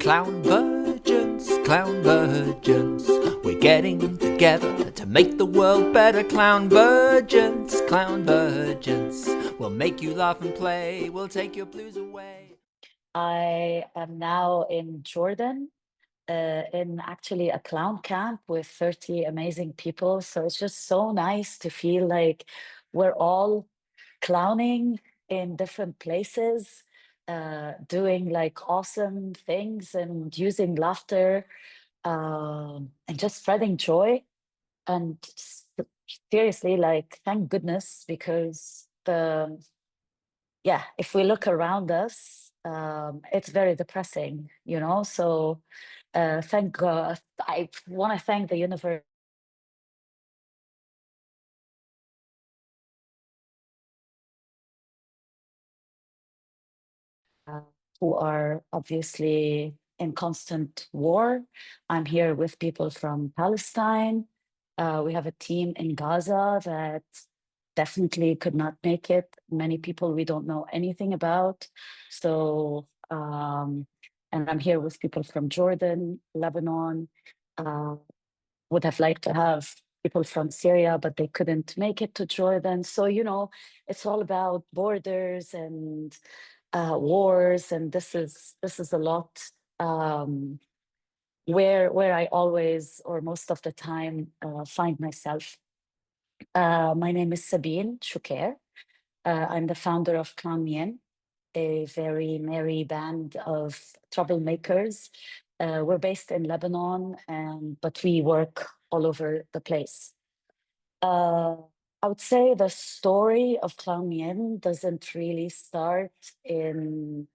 Clown virgins, clown virgins. We're getting together to make the world better. Clown virgins, clown virgins. We'll make you laugh and play. We'll take your blues away. I am now in Jordan, in actually a clown camp with 30 amazing people. So it's just so nice to feel like we're all clowning in different places, doing like awesome things and using laughter, and just spreading joy. And seriously, like, thank goodness, because yeah, if we look around us, it's very depressing, you know? So thank God. I want to thank the universe uh, who are obviously in constant war. I'm here with people from Palestine. We have a team in Gaza that definitely could not make it. Many people we don't know anything about. So, and I'm here with people from Jordan, Lebanon. Uh, would have liked to have people from Syria, but they couldn't make it to Jordan. So, it's all about borders and wars, and this is a lot, um, where I always or most of the time find myself. My name is Sabine Choucair. I'm the founder of Clown Nel, a very merry band of troublemakers. We're based in Lebanon, but we work all over the place. Uh, I would say the story of Clown Nel doesn't really start in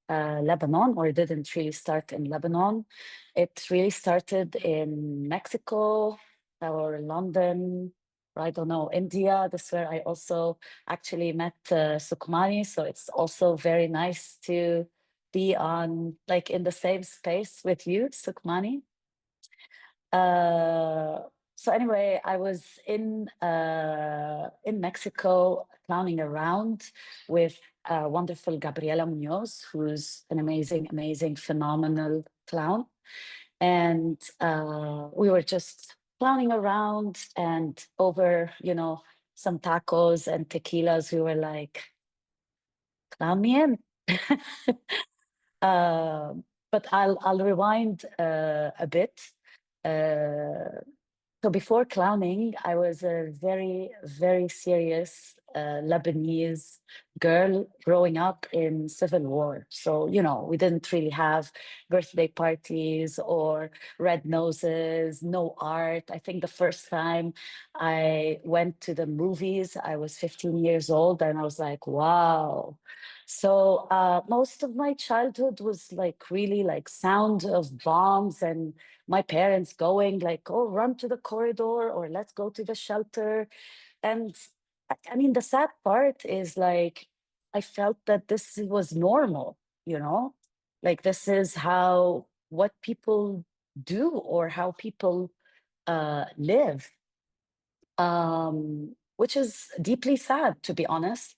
Lebanon, or it didn't really start in Lebanon. It really started in Mexico or London, or I don't know, India. That's where I also actually met Sukhmani. So it's also very nice to be on, like, in the same space with you, Sukhmani. Uh, so anyway, I was in Mexico clowning around with wonderful Gabriela Munoz, who's an amazing, amazing, phenomenal clown. And we were just clowning around, and over, some tacos and tequilas, we were like, clown me in. Uh, but I'll rewind a bit. Uh, so before clowning, I was a very, very serious Lebanese girl growing up in civil war. So, we didn't really have birthday parties or red noses, no art. I think the first time I went to the movies, I was 15 years old, and I was like, wow. So most of my childhood was like really like sound of bombs, and my parents going like, oh, run to the corridor, or let's go to the shelter. And I mean, the sad part is like, I felt that this was normal, like this is how what people do, or how people live, which is deeply sad, to be honest.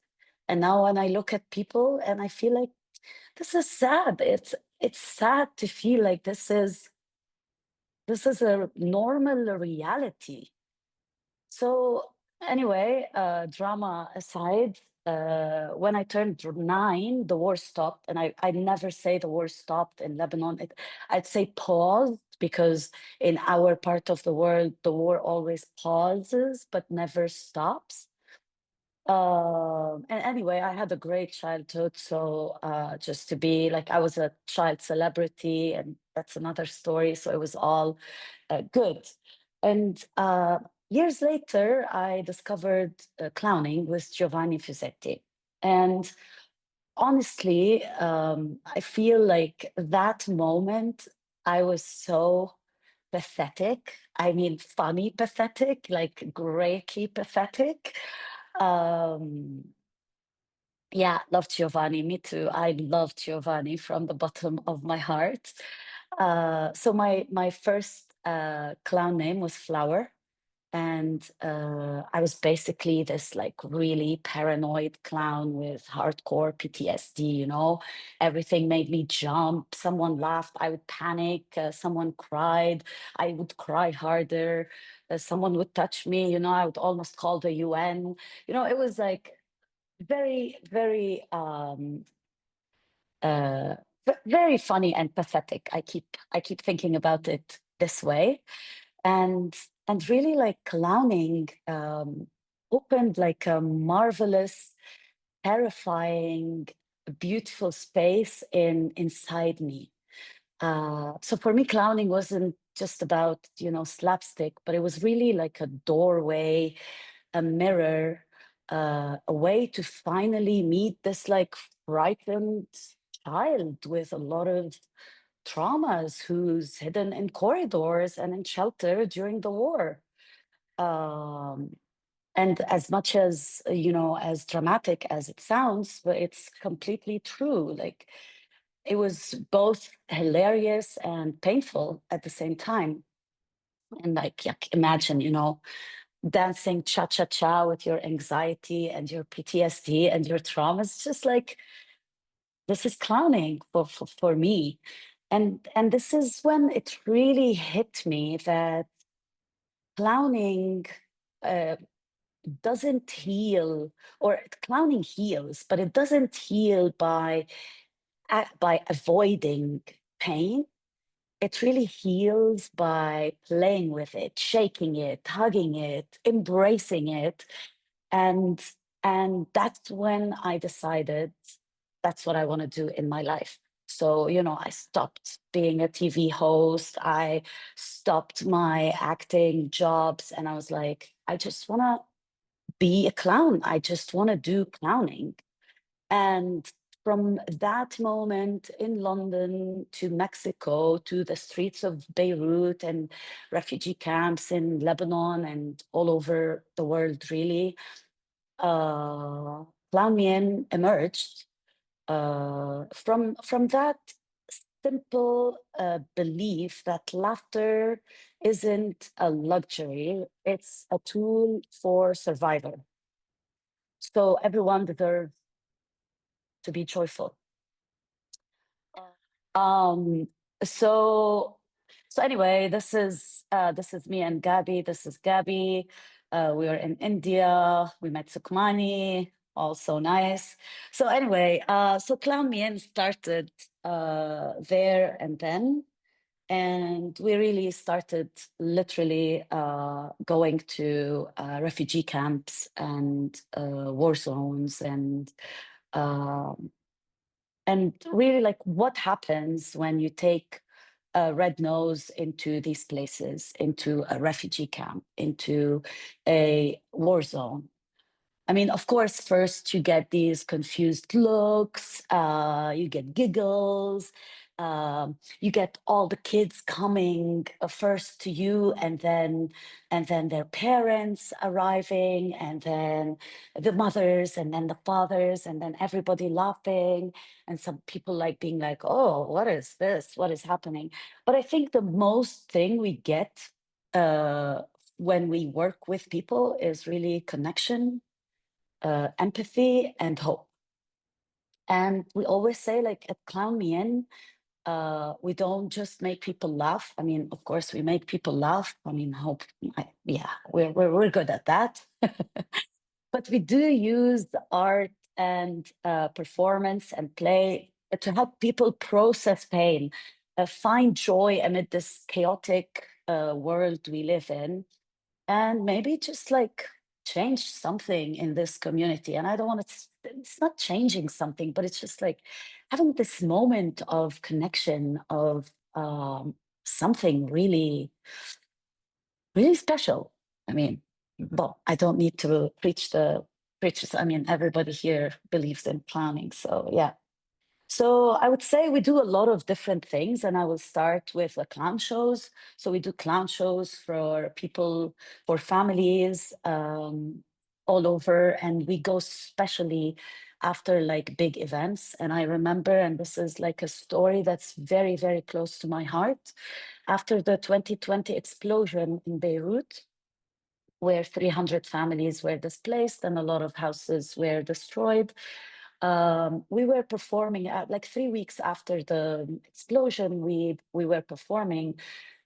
And now when I look at people, and I feel like this is sad. It's sad to feel like this is a normal reality. So anyway, drama aside, when I turned 9, the war stopped, and I never say the war stopped in Lebanon. I'd say paused, because in our part of the world, the war always pauses but never stops. And anyway, I had a great childhood. So just to be like, I was a child celebrity, and that's another story. So it was all good. And years later, I discovered clowning with Giovanni Fusetti. And honestly, I feel like that moment, I was so pathetic. I mean, funny pathetic, like greatly pathetic. Um, yeah, love Giovanni. Me too. I love Giovanni from the bottom of my heart. So my first clown name was Flower. And I was basically this like really paranoid clown with hardcore PTSD, you know. Everything made me jump. Someone laughed, I would panic. Someone cried, I would cry harder. Someone would touch me, you know, I would almost call the UN. You know, it was like very, very uh very funny and pathetic. I keep thinking about it this way. And really like clowning opened like a marvelous, terrifying, beautiful space inside me. So for me, clowning wasn't just about, you know, slapstick, but it was really like a doorway, a mirror, a way to finally meet this like frightened child with a lot of traumas who's hidden in corridors and in shelter during the war. Um, and as much as, you know, as dramatic as it sounds, but it's completely true. Like it was both hilarious and painful at the same time. And like, imagine, you know, dancing cha cha cha with your anxiety and your PTSD and your traumas, just like this is clowning for me. And this is when it really hit me that clowning uh, doesn't heal, or clowning heals, but it doesn't heal by avoiding pain. It really heals by playing with it, shaking it, hugging it, embracing it. And that's when I decided that's what I want to do in my life. So, you know, I stopped being a TV host. I stopped my acting jobs and I was like, I just want to be a clown. I just want to do clowning. And from that moment in London to Mexico to the streets of Beirut and refugee camps in Lebanon and all over the world, really, uh, Clown Mien emerged from that simple belief that laughter isn't a luxury, it's a tool for survival. So everyone deserves to be joyful. Um, so anyway, this is me and Gabby. This is Gabby. We were in India. We met Sukmani. Also nice. So anyway, so Clown Mien started there and then, and we really started literally going to refugee camps and war zones um, and really like what happens when you take a red nose into these places, into a refugee camp, into a war zone. I mean, of course, first you get these confused looks, you get giggles, you get all the kids coming first to you, and then their parents arriving, and then the mothers, and then the fathers, and then everybody laughing, and some people like being like, "Oh, what is this? What is happening?" But I think the most thing we get uh, when we work with people is really connection, empathy, and hope. And we always say, like at Clown Mien, we don't just make people laugh. I mean, of course, we make people laugh. I mean, hope, yeah, we're good at that. But we do use the art and performance and play to help people process pain, find joy amid this chaotic world we live in, and maybe just like change something in this community. And I don't want to, it's not changing something, but it's just like having this moment of connection of something really, really special. I mean, well, I don't need to preach this. I mean, everybody here believes in planning. So yeah. So I would say we do a lot of different things, and I will start with the clown shows. So we do clown shows for people, for families all over, and we go especially after like big events. And I remember, and this is like a story that's very, very close to my heart. After the 2020 explosion in Beirut, where 300 families were displaced and a lot of houses were destroyed. We were performing like 3 weeks after the explosion. We were performing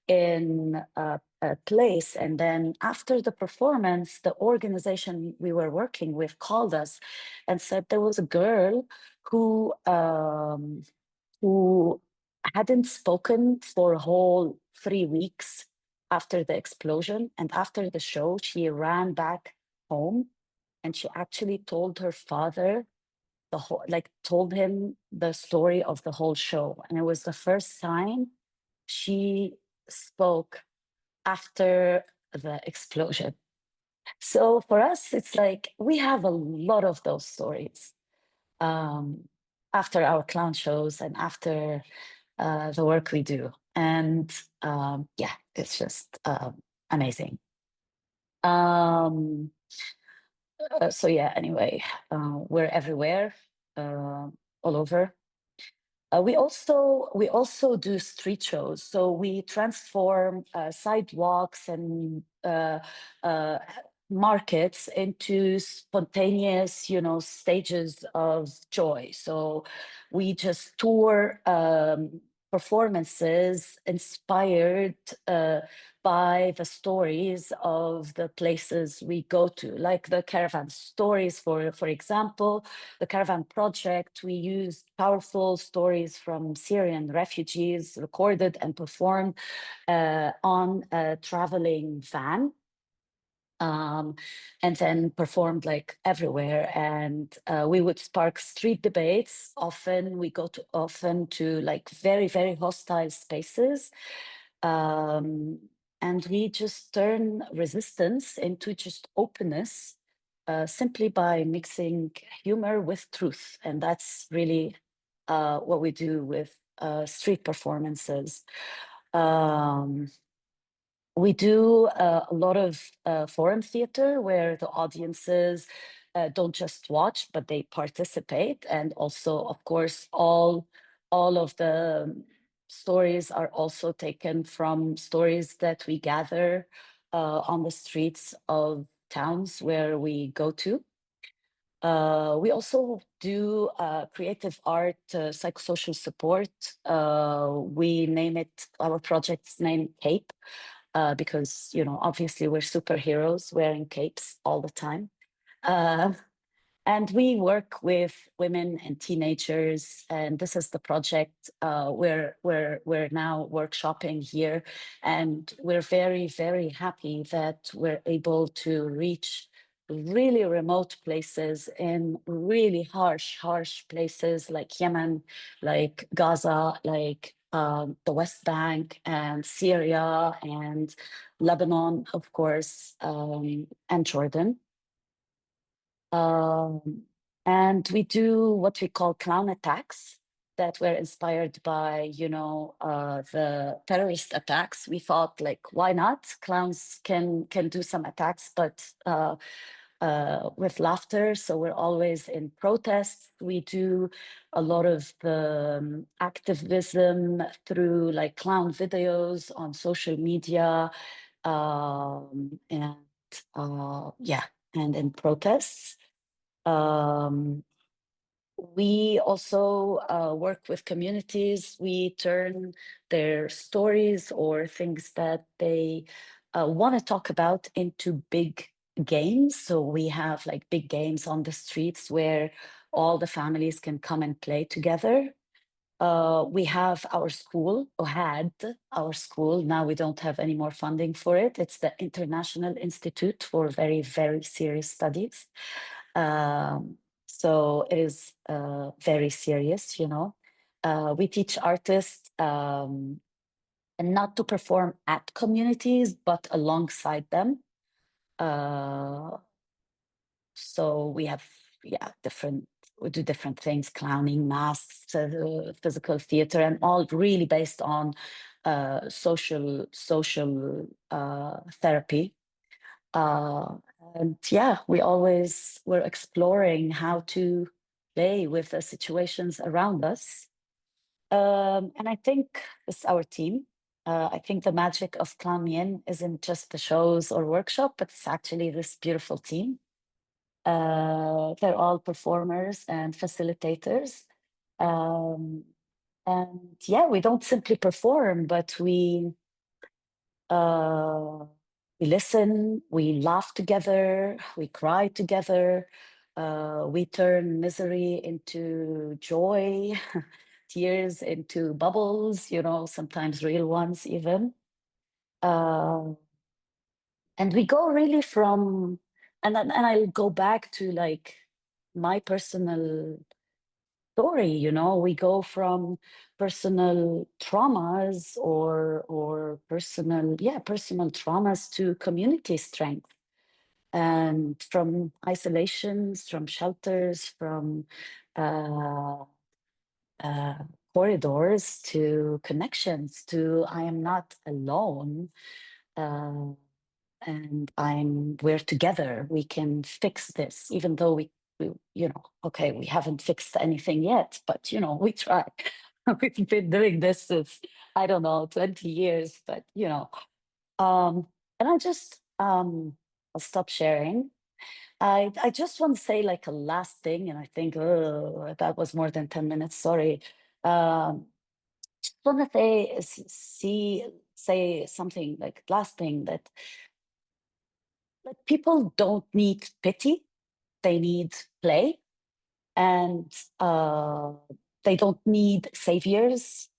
in a place, and then after the performance, the organization we were working with called us and said there was a girl who hadn't spoken for a whole 3 weeks after the explosion. And after the show, she ran back home and she actually told her father told him the story of the whole show. And it was the first time she spoke after the explosion. So for us, it's like we have a lot of those stories um, after our clown shows and after the work we do. And yeah, it's just amazing. Um, so yeah, anyway, we're everywhere, all over. We also do street shows. So we transform sidewalks and uh, markets into spontaneous, stages of joy. So we just tour performances inspired by the stories of the places we go to, like the Caravan stories, for example. The Caravan project, we used powerful stories from Syrian refugees recorded and performed on a traveling van. And then performed like everywhere. And we would spark street debates. Often to like very, very hostile spaces. And we just turn resistance into just openness simply by mixing humor with truth. And that's really what we do with street performances. Um, we do a lot of forum theater where the audiences don't just watch, but they participate. And also, of course, all of the stories are also taken from stories that we gather on the streets of towns where we go to. We also do creative art, psychosocial support. Our project's name Cape, because, obviously we're superheroes wearing capes all the time. Uh, and we work with women and teenagers, and this is the project we're now workshopping here, and we're very, very happy that we're able to reach really remote places in really harsh places like Yemen, like Gaza, like the West Bank and Syria and Lebanon, of course, and Jordan. Um, and we do what we call clown attacks that were inspired by, the terrorist attacks. We thought, like, why not? Clowns can do some attacks, but with laughter. So we're always in protests. We do a lot of the activism through like clown videos on social media, and yeah, and in protests. Um, we also work with communities. We turn their stories or things that they want to talk about into big games. So we have like big games on the streets where all the families can come and play together. We have our school, or had our school. Now we don't have any more funding for it. It's the International Institute for Very, Very Serious Studies. Um, so it is very serious, we teach artists and not to perform at communities, but alongside them. So we have, we do different things: clowning, masks, physical theater, and all really based on social therapy. And yeah, we're exploring how to play with the situations around us. And I think it's our team. I think the magic of Clown Yen isn't just the shows or workshop, but it's actually this beautiful team. They're all performers and facilitators. Um, and yeah, we don't simply perform, but uh, we listen, we laugh together, we cry together, we turn misery into joy, tears into bubbles, you know, sometimes real ones even. Uh, and we go really from, and I'll go back to like my personal story, you know, we go from personal traumas or personal, yeah, personal traumas to community strength, and from isolations, from shelters, from uh, uh, corridors to connections to I am not alone. Uh, and we're together. We can fix this, even though we, you know, okay, we haven't fixed anything yet, but you know, we try. We've been doing this since, I don't know, 20 years, but you know, and I'll stop sharing. I just want to say like a last thing, and I think, oh, that was more than 10 minutes. Sorry. Just want to say something like last thing that like people don't need pity, they need play, and they don't need saviors.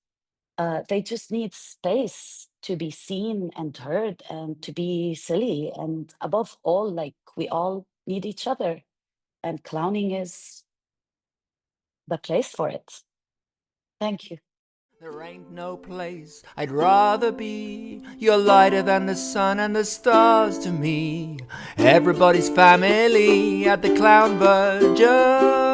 They just need space to be seen and heard and to be silly. And above all, like we all need each other, and clowning is the place for it. Thank you. There ain't no place I'd rather be. You're lighter than the sun and the stars to me. Everybody's family at the Clown Virgin.